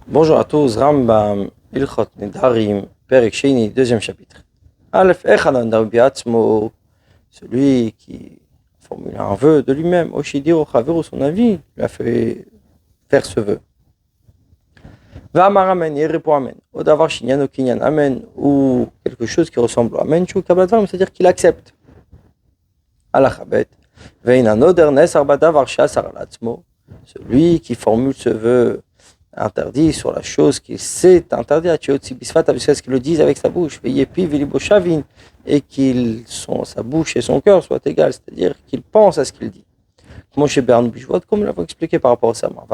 Bonjour à tous, Rambam, Ilchot Nedarim, Perek Sheni, deuxième chapitre. Aleph Echanan Darbiatzmo, celui qui formule un vœu de lui-même, Oshidir Ochaveru, son avis, lui a fait faire ce vœu. Va'amar Amen, il répond Amen. Odavar Shinyan Okinyan Amen, ou quelque chose qui ressemble à Amen, Chou Kablatvar, c'est-à-dire qu'il accepte. Alachabet, Veinan Oder Nes Arbadavar Shasar Alatzmo, celui qui formule ce vœu interdit sur la chose qu'il sait interdit à Tchiotsi Bisfat, avec ce qu'il le dise avec sa bouche, et qu'il sa bouche et son cœur soient égales, c'est-à-dire qu'il pense à ce qu'il dit. Comme nous l'avons expliqué par rapport au serment.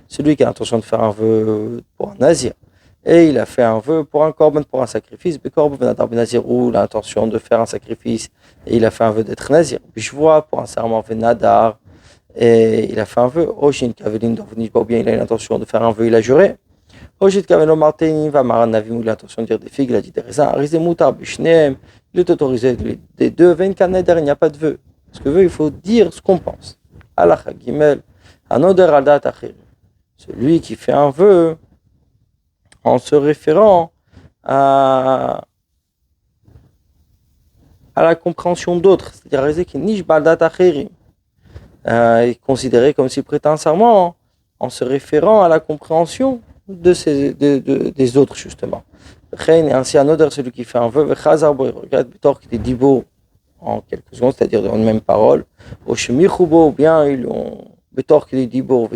Celui qui a l'intention de faire un vœu pour un nazir, et il a fait un vœu pour un korban, pour un sacrifice, ou l'intention de faire un sacrifice, et il a fait un vœu d'être nazir. Bishvoa pour un serment venadar, et il a fait un vœu. Oshin Kavelin Dorvnish bien, il a l'intention de faire un vœu, il a juré. Oshit Kavelo Marteni va Maranavim, il a l'intention de dire des figues, il a dit des raisins. Arizé Moutar Bishneem, il est autorisé des deux. Venkaneder, il n'y a pas de vœu. Parce que vœu, il faut dire ce qu'on pense. Allah Gimel, Anoder Aldat Achir. Celui qui fait un vœu en se référant à la compréhension d'autres. C'est-à-dire, Arizé qui Nish Baldat Achirim. Est considéré comme s'il prêtait un serment en se référant à la compréhension des autres, justement. Et ainsi, un autre, celui qui fait un vœu, regarde qui est dibo en quelques secondes, c'est-à-dire dans une même parole, ou bien ils l'ont, qui est dibo,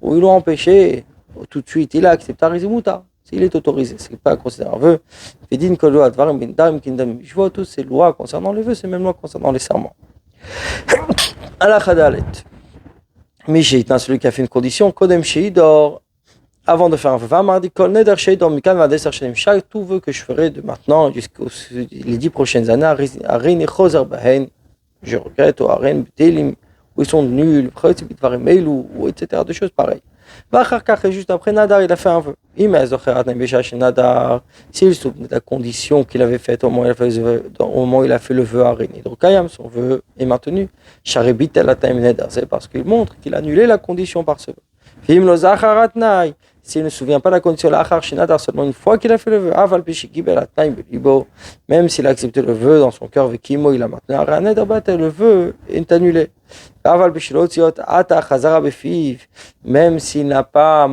ou ils l'ont empêché, tout de suite, il a accepté Arizimuta. S'il est autorisé, c'est pas considéré un vœu. Je vois tous ces lois concernant les vœux, ces mêmes lois concernant les serments. Alachadalet. Mishéitan, celui qui a fait une condition, Kodem Sheidor, avant de faire un vœu, Vamardi Kol Neder Sheidor, Mikan Vadeser Shenem, chaque tout vœu que je ferai de maintenant jusqu'aux les 10 prochaines années, Arin et Choser Bahen, je regrette, ou Arin B'Telim, où ils sont nuls, ou etc., des choses pareilles. Et juste après, Nadar, il a fait un vœu. S'il se souvient de la condition qu'il avait faite au moment où il a fait le vœu à Arin, son vœu est maintenu. C'est parce qu'il montre qu'il a annulé la condition par ce vœu. S'il ne se souvient pas de la condition, seulement une fois qu'il a fait le vœu, même s'il a accepté le vœu dans son cœur, il a maintenu le vœu est annulé. Même s'il n'a pas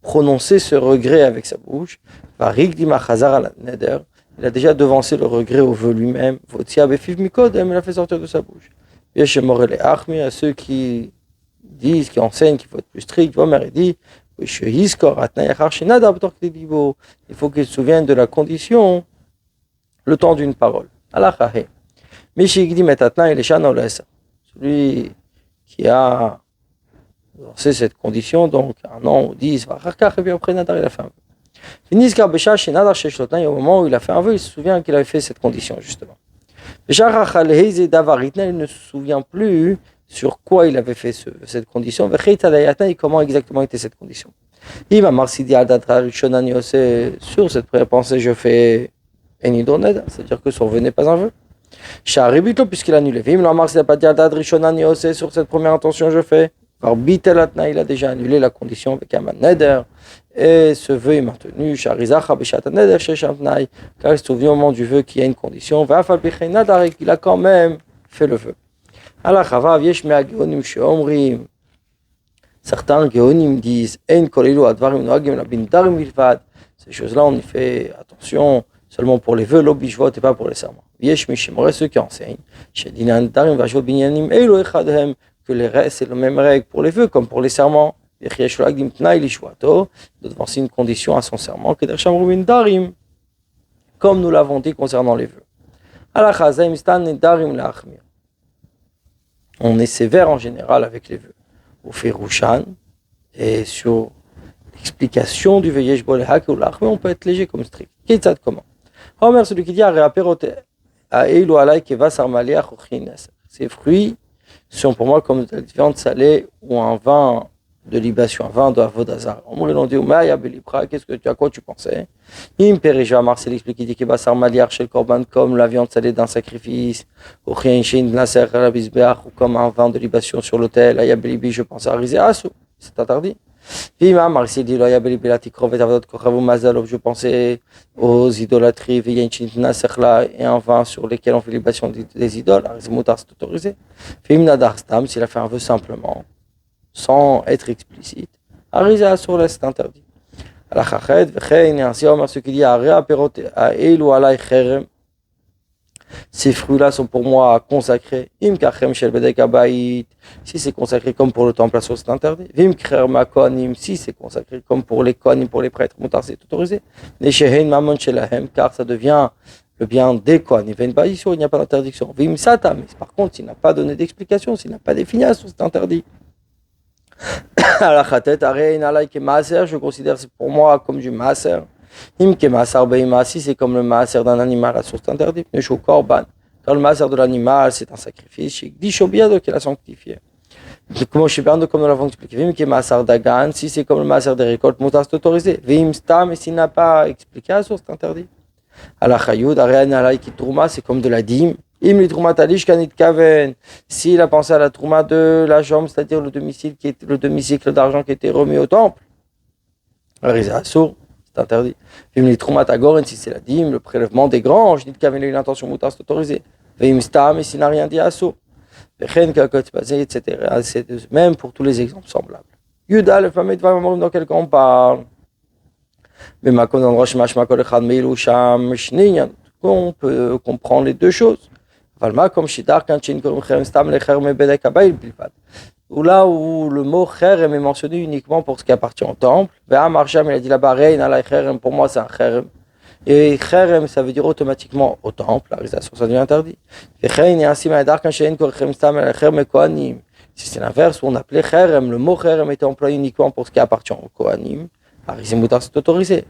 prononcé ce regret avec sa bouche, il a déjà devancé le regret au vœu lui-même, il l'a fait sortir de sa bouche. À ceux qui disent, qui enseignent qu'il faut être plus strict, il dit il faut qu'il se souvienne de la condition le temps d'une parole. Celui qui a lancé cette condition, donc un an ou 10, et puis après Nadar, il a fait un vœu. Au moment où il a fait un vœu, il se souvient qu'il avait fait cette condition, justement. Il ne se souvient plus sur quoi il avait fait cette condition, et comment exactement était cette condition. Il m'a marqué sur cette première pensée, je fais Enidoned, c'est-à-dire que son vœu n'est pas un vœu. Puisqu'il a annulé. Il m'a marqué sur cette première intention, je fais. Il a déjà annulé la condition avec un neder, et ce vœu est maintenu. Car il se souvient au moment du vœu qu'il y a une condition. Il a quand même fait le vœu. Certains Géonim disent ces choses-là, on y fait attention seulement pour les vœux, l'obishvot et pas pour les serments. Ceux qui enseignent que les restes, c'est la même règle pour les vœux comme pour les serments. De devancer une condition à son serment, comme nous l'avons dit concernant les vœux. On est sévère en général avec les vœux. Au fait Rouchan, et sur l'explication du vœu on peut être léger comme strict. Comment? Homer, celui qui dit ces fruits sont pour moi comme de la viande salée ou un vin de libation, un vin de Avodazar. On lui a dit, à quoi tu pensais? Marcel explique, il dit comme la viande salée d'un sacrifice, ou comme un vin de libation sur l'autel, je pense à Rizé Asu. c'est interdit. Je pensais aux idolâtries, et un vin sur lesquels on fait libation des idoles. C'est autorisé. S'il a fait un vœu simplement, sans être explicite, c'est interdit. Ce qu'il dit, ces fruits-là sont pour moi consacrés. Si c'est consacré comme pour le temple, c'est interdit. Si c'est consacré comme pour les kohanim, pour les prêtres, c'est autorisé. Car ça devient le bien des kohanim. Il n'y a pas d'interdiction. Par contre, s'il n'a pas donné d'explication, s'il n'a pas défini, c'est interdit. Je considère que c'est pour moi comme du maaser. Si c'est comme le maaser d'un animal, la source interdite. Car le maaser de l'animal, c'est un sacrifice. Qu'il a sanctifié. Comme nous l'avons expliqué. Si c'est comme le maaser des récoltes, c'est autorisé. Mais s'il n'a pas expliqué la source, c'est interdit. C'est comme de la dîme. S'il a pensé à la trouma de la jambe, c'est-à-dire le demi-cycle d'argent qui était remis au temple, c'est interdit. Si c'est la dîme, le prélèvement des granges, il a une intention moutard, c'est autorisé. Mais s'il n'a rien dit à saut, etc. C'est même pour tous les exemples semblables. Yuda, le fameux dans quel cas on parle. Mais on peut comprendre les deux choses. Ou là où le mot kherem est mentionné uniquement pour ce qui appartient au temple. Il a dit là-bas, pour moi c'est un kherem. Et kherem, ça veut dire automatiquement au temple, la réalisation, ça devient interdit. Si c'est l'inverse, où on appelait kherem, le mot kherem était employé uniquement pour ce qui appartient au kohanim, c'est autorisé.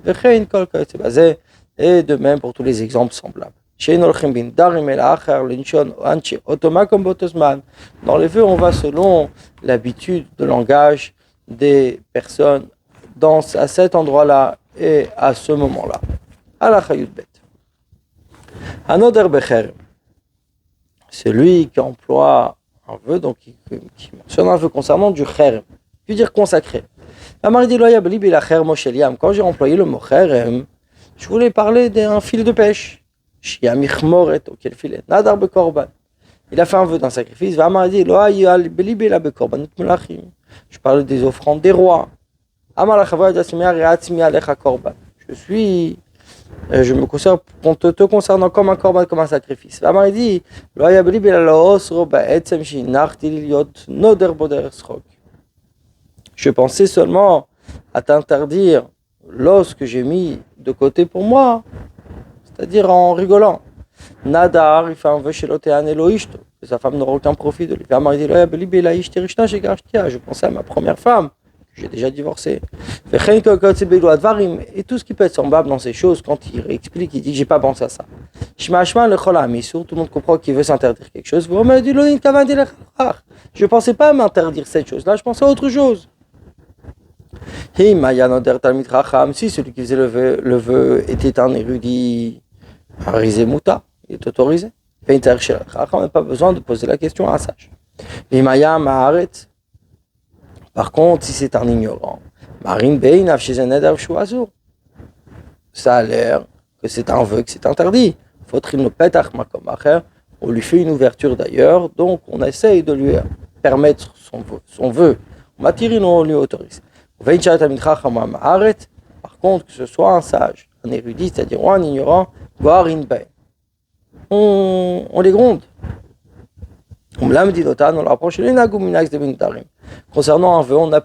Et de même pour tous les exemples semblables. Dans les vœux, on va selon l'habitude de langage des personnes à cet endroit-là et à ce moment-là. Celui qui emploie un vœu, donc qui mentionne un vœu concernant du kherem, veut dire consacré. Quand j'ai employé le mot kherem, je voulais parler d'un fil de pêche. Il a fait un vœu d'un sacrifice. Je parlais des offrandes des rois. Je me considère te concernant comme un korban, comme un sacrifice. Il dit, je pensais seulement à t'interdire l'os que j'ai mis de côté pour moi, c'est-à-dire en rigolant. Nadar, il fait un vœu chez l'Otéan et l'Oishto, que sa femme n'aura aucun profit de lui. Je pensais à ma première femme, que j'ai déjà divorcée. Et tout ce qui peut être semblable dans ces choses, quand il explique, il dit j'ai pas pensé à ça. Tout le monde comprend qu'il veut s'interdire quelque chose. Je ne pensais pas à m'interdire cette chose-là, je pensais à autre chose. Si celui qui faisait le vœu était un érudit, Muta, il est autorisé. On n'a pas besoin de poser la question à un sage. Par contre, si c'est un ignorant, ça a l'air que c'est un vœu, que c'est interdit. On lui fait une ouverture d'ailleurs, donc on essaye de lui permettre son vœu. On lui autorise. Par contre, que ce soit un sage, un érudit, c'est-à-dire un ignorant, on les gronde. On leur approche. Concernant un vœu, on ne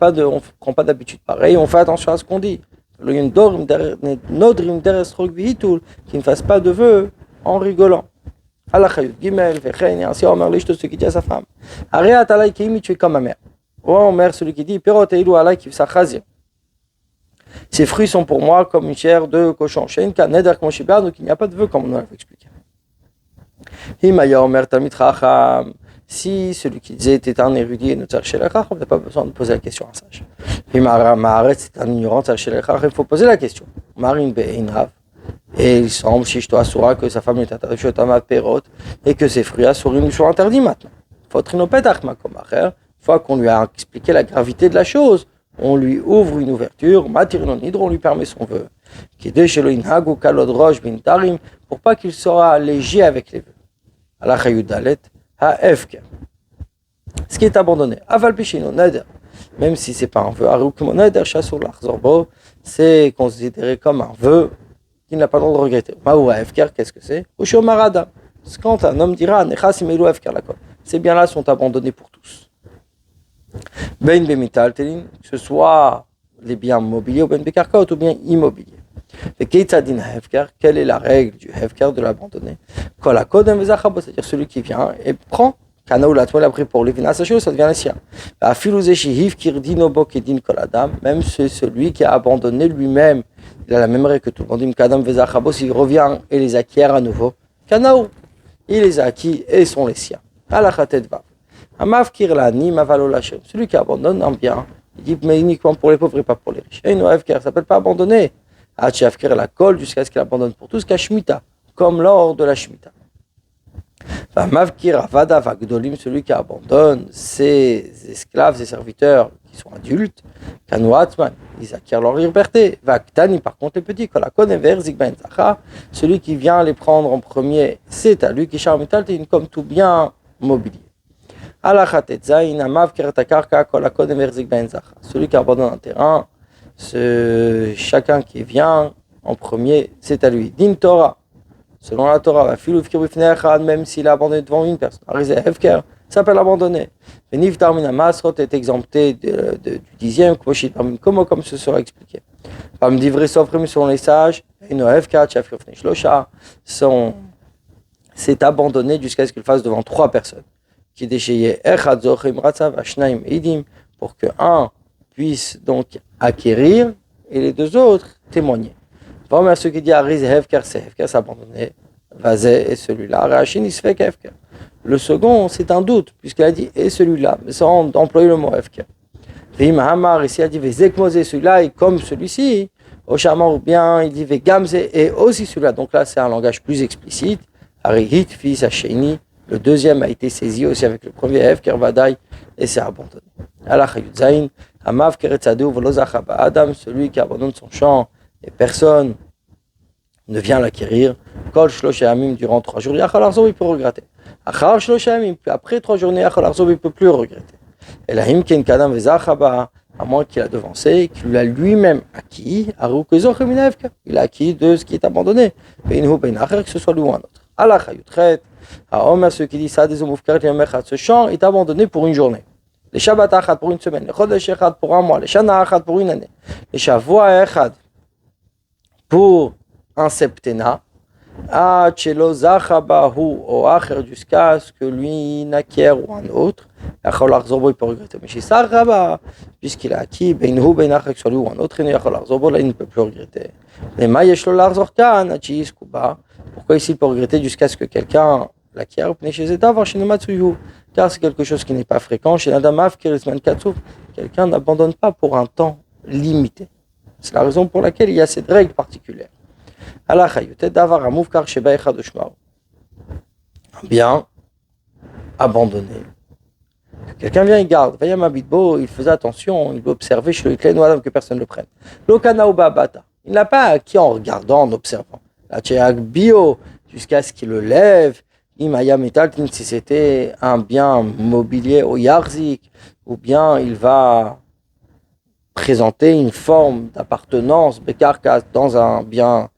prend pas d'habitude pareille, on fait attention à ce qu'on dit. Qu'il ne fasse pas de vœu en rigolant. Ainsi, on dit ce qui dit à sa femme. Tu es comme ma mère. Oh, mère, celui qui dit, ces fruits sont pour moi comme une chair de cochon. Donc il n'y a pas de vœu comme on l'a expliqué. Si celui qui disait était un érudit, on n'a pas besoin de poser la question à un sage. C'est un ignorant, il faut poser la question. Et il semble que sa femme est interdite et que ses fruits lui sont interdits maintenant. Une fois qu'on lui a expliqué la gravité de la chose, on lui ouvre une ouverture, Matirin Nidron, on lui permet son vœu. Pour pas qu'il sera léger avec les vœux. Allah Chayudalet, Ha'efker. Ce qui est abandonné. Aval Pishino Neder. Même si c'est pas un vœu, c'est considéré comme un vœu qu'il n'a pas le droit de regretter. Maoua Efker, qu'est-ce que c'est? Marada. C'est quand un homme dira ces biens-là sont abandonnés pour tous. Ben Bemital Telin, que ce soit les biens mobiliers ou Ben Bekarkaot ou bien immobiliers. Quelle est la règle du Hefker de l'abandonner? C'est-à-dire celui qui vient et prend. Kana la toile a pris pour lui, ça devient la sienne. Même celui qui a abandonné lui-même, il a la même règle que tout le monde. Il revient et les acquiert à nouveau. Kanaou, il les a acquis et sont les siens. Celui qui abandonne un bien, il dit mais uniquement pour les pauvres et pas pour les riches. Et no Hefker, ça s'appelle pas abandonner. La colle jusqu'à ce qu'il abandonne pour tous, Kashmita, comme lors de la Shemitah. Celui qui abandonne ses esclaves, ses serviteurs qui sont adultes, ils acquièrent leur liberté. Par contre, les petits, celui qui vient les prendre en premier, c'est à lui qui comme tout bien mobilier. Celui qui abandonne un terrain, chacun qui vient en premier, c'est à lui. Din Torah. Selon la Torah, même s'il a abandonné devant une personne, ça s'appelle abandonner. Niftar min hamasrot est exempté du dixième, comme ce sera expliqué. Parmi divrei sofrim selon les sages, c'est abandonné jusqu'à ce qu'il fasse devant trois personnes. Qui déchayait pour que un puisse donc acquérir et les deux autres témoigner. Vraiment, ceux qui disent Ariz Hefker, c'est Hefker, c'est abandonné. Vazé et celui-là. Rachin, il se fait qu'Hefker. Le second, c'est un doute, puisqu'il a dit et celui-là, mais sans employer le mot Hefker. Vim Hamar, ici, il a dit Vezekmose, celui-là, et comme celui-ci. Oshamar, ou bien, il dit Vegamze, et aussi celui-là. Donc là, c'est un langage plus explicite. Arihit, fils Hasheni. Le deuxième a été saisi aussi avec le premier Hefker Vadaï, et c'est abandonné. Allah Chayudzaïn, Hamav Keretzadou, Velozachaba Adam, celui qui abandonne son champ. Et personne ne vient l'acquérir. Kol shlosh yamim durant 3 jours, Yachal Arzo, il peut regretter. Achar shlosh yamim, après 3 journées, Yachal Arzo, il ne peut plus regretter. Et la himken kadam vezachaba, à moins qu'il a devancé, qu'il l'a lui-même acquis, il a acquis de ce qui est abandonné. Que ce soit lui ou un autre. Allah chayutret, à Omer, ceux qui disent ça, des omufkaret, ce champ est abandonné pour une journée. Les Shabbat achad pour une semaine, les Chodesh echad pour un mois, les Shana achad pour une année, les Shavua echad pour un septennat, jusqu'à ce que lui n'acquiert ou un autre, il peut regretter. Mais chez Saraba, puisqu'il a acquis, que soit lui ou un autre, il ne peut plus regretter. Pourquoi ici il peut regretter jusqu'à ce que quelqu'un l'acquiert? Car c'est quelque chose qui n'est pas fréquent. Chez Nadamav, quelqu'un n'abandonne pas pour un temps limité. C'est la raison pour laquelle il y a cette règle particulière. Un bien abandonné. Quelqu'un vient, il garde. Il faisait attention, il doit observer chez le clé que personne ne le prenne. Il n'a pas acquis en regardant, en observant. Bio, jusqu'à ce qu'il le lève. Si c'était un bien mobilier au Yarzik, ou bien il va présenter une forme d'appartenance dans un bien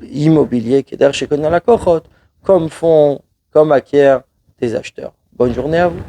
immobilier qui est derrière chez Konya la Kochot, comme acquièrent des acheteurs. Bonne journée à vous.